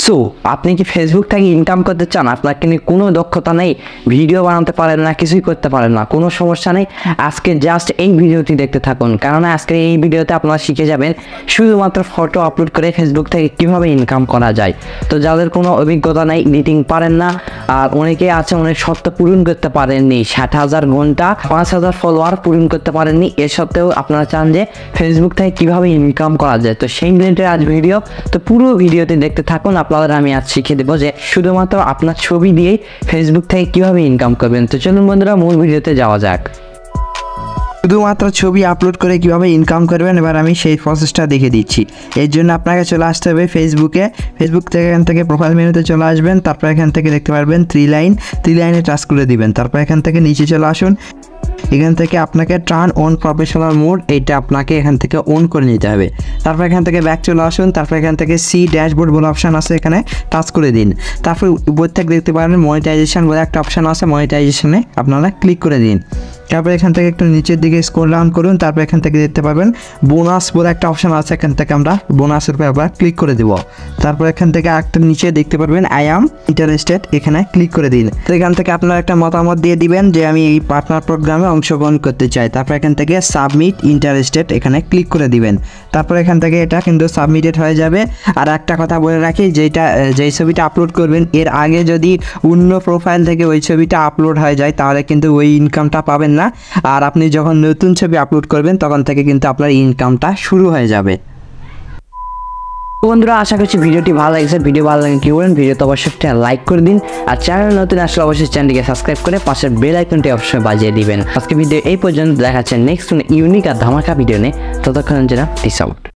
So আপনি কি Facebook থেকে ইনকাম করতে চান, আপনার কিন্তু কোনো দক্ষতা নেই, ভিডিও বানাতে পারেন না, কিছুই করতে পারেন না, কোনো সমস্যা নেই। আজকে জাস্ট এই ভিডিওটি দেখতে থাকুন, কারণ আজকে এই ভিডিওতে আপনারা শিখে যাবেন শুধুমাত্র ফটো আপলোড করে ফেসবুক থেকে কিভাবে ইনকাম করা যায়। তো যাদের কোনো অভিজ্ঞতা নেই, এডিটিং পারেন না, আর অনেকেই আছে অনেক শর্ত পূরণ করতে পারেননি, 60,000 ঘন্টা 5,000 ফলোয়ার পূরণ করতে পারেননি, এর সত্ত্বেও আপনারা চান যে ফেসবুক থেকে কিভাবে ইনকাম করা যায়। তো সেই রিলেটেড আজ ভিডিও, তো পুরো ভিডিওতে দেখতে থাকুন। আপনাদের আমি আজ শিখিয়ে দেবো যে শুধুমাত্র আপনার ছবি দিয়েই ফেসবুক থেকে কিভাবে ইনকাম করবেন। তো চলুন বন্ধুরা, মূল ভিডিওতে যাওয়া যাক। শুধুমাত্র ছবি আপলোড করে কিভাবে ইনকাম করবেন এবার আমি সেই প্রসেসটা দেখে দিচ্ছি। এর জন্য আপনাকে চলে আসতে হবে ফেসবুক থেকে এখান থেকে প্রোফাইল মেনুতে চলে আসবেন। তারপর এখান থেকে দেখতে পারবেন থ্রি লাইনে টাচ করে দিবেন। তারপর এখান থেকে নিচে চলে আসুন। এখান থেকে আপনাকে টার্ন অন প্রফেশনাল মোড, এইটা আপনাকে এখান থেকে অন করে নিতে হবে। তারপর এখান থেকে ব্যাক চলে আসুন। তারপর এখান থেকে সি ড্যাশবোর্ড বলে অপশান আছে, এখানে টাচ করে দিন। তারপর উপর থেকে দেখতে পারেন মনিটাইজেশন বলে একটা অপশান আছে, মনিটাইজেশনে আপনারা ক্লিক করে দিন। তারপর এখান থেকে একটু নিচের দিকে স্ক্রল ডাউন করুন। তারপর এখান থেকে দেখতে পাবেন বোনাস বলে একটা অপশান আছে, এখান থেকে আমরা বোনাসের উপর আবার ক্লিক করে দেব। তারপর এখান থেকে একটা নিচে দেখতে পারবেন আই অ্যাম ইন্টারেস্টেড, এখানে ক্লিক করে দিন। তো এখান থেকে আপনারা একটা মতামত দিয়ে দিবেন যে আমি এই পার্টনার প্রোগ্রামে অংশগ্রহণ করতে চাই। তারপর এখান থেকে সাবমিট ইন্টারেস্টেড, এখানে ক্লিক করে দিবেন। তারপর এখান থেকে এটা কিন্তু সাবমিটেড হয়ে যাবে। আর একটা কথা বলে রাখি, যেই ছবিটা আপলোড করবেন এর আগে যদি অন্য প্রোফাইল থেকে ওই ছবিটা আপলোড হয়ে যায় তাহলে কিন্তু ওই ইনকামটা পাবেন না। আর আপনি যখন নতুন ছবি আপলোড করবেন তখন থেকে কিন্তু আপনার ইনকামটা শুরু হয়ে যাবে। বন্ধুরা, আশা করছি ভিডিওটি ভালো লাগছে। ভিডিও ভালো লাগে কি বলেন, ভিডিওতে অবশ্যই একটা লাইক করে দিন, আর চ্যানেল নতুন আসলে অবশ্যই চ্যানেলটিকে সাবস্ক্রাইব করে পাশের বেল আইকনটি অবশ্যই বাজিয়ে দিবেন। আজকে ভিডিও এই পর্যন্ত, দেখাচ্ছে নেক্সট ইউনিক আর ধামাকা ভিডিও নিয়ে। ততক্ষণ যেন পিস আউট।